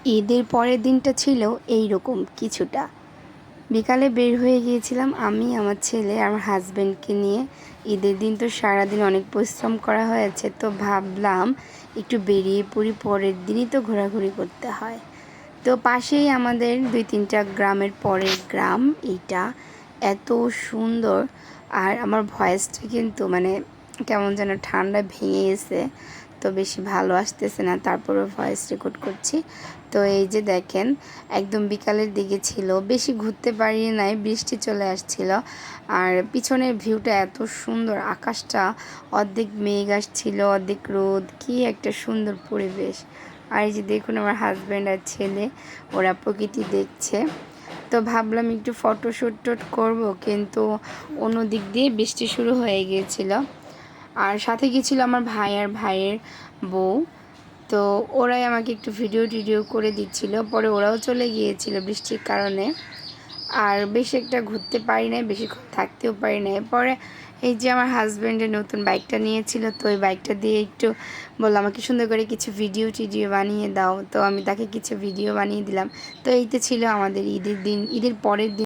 ঈদের পরের দিনটা ছিল এই রকম কিছুটা। বিকালে বের হয়ে গিয়েছিলাম আমি, আমার ছেলে, আমার হাজব্যান্ডকে নিয়ে। ঈদের দিন তো সারাদিন অনেক পরিশ্রম করা হয়েছে, তো ভাবলাম একটু বেরিয়ে পড়ি, পরের দিনই তো ঘোরাঘুরি করতে হয়। তো পাশেই আমাদের 2-3টা গ্রামের পরের গ্রাম এইটা। এত সুন্দর। আর আমার ভয়েসটা কিন্তু মানে কেমন যেন ঠান্ডা ভেঙে গেছে, তো বেশি ভালো আসতেছে না, তারপরেও ভয়েস রেকর্ড করছি। তো এই যে দেখেন, একদম বিকালের দিকে ছিল, বেশি ঘুরতে পারি নাই, বৃষ্টি চলে আসছিল। আর পিছনের ভিউটা এত সুন্দর, আকাশটা অর্ধেক মেঘ আসছিল অর্ধেক রোদ, কি একটা সুন্দর পরিবেশ। আর এই যে দেখুন আমার হাজব্যান্ড আর ছেলে, ওরা প্রকৃতি দেখছে। তো ভাবলাম একটু ফটোশ্যুট করব, কিন্তু অন্য দিক দিয়ে বৃষ্টি শুরু হয়ে গিয়েছিল। আর সাথে গিয়েছিল আমার ভাই আর ভাইয়ের বউ। তো ওরাই আমাকে একটু ভিডিও করে দিচ্ছিল, পরে ওরাও চলে গিয়েছিল বৃষ্টির কারণে। আর বেশি একটা ঘুরতে পারি নাই, বেশিক্ষণ থাকতেও পারি নাই। পরে এই যে আমার হাজব্যান্ডের নতুন বাইকটা নিয়েছিল, তো ওই বাইকটা দিয়ে একটু বললো আমাকে সুন্দর করে কিছু ভিডিও বানিয়ে দাও, তো আমি তাকে কিছু ভিডিও বানিয়ে দিলাম। তো এইটা ছিল আমাদের ঈদের দিন, ঈদের পরের দিন।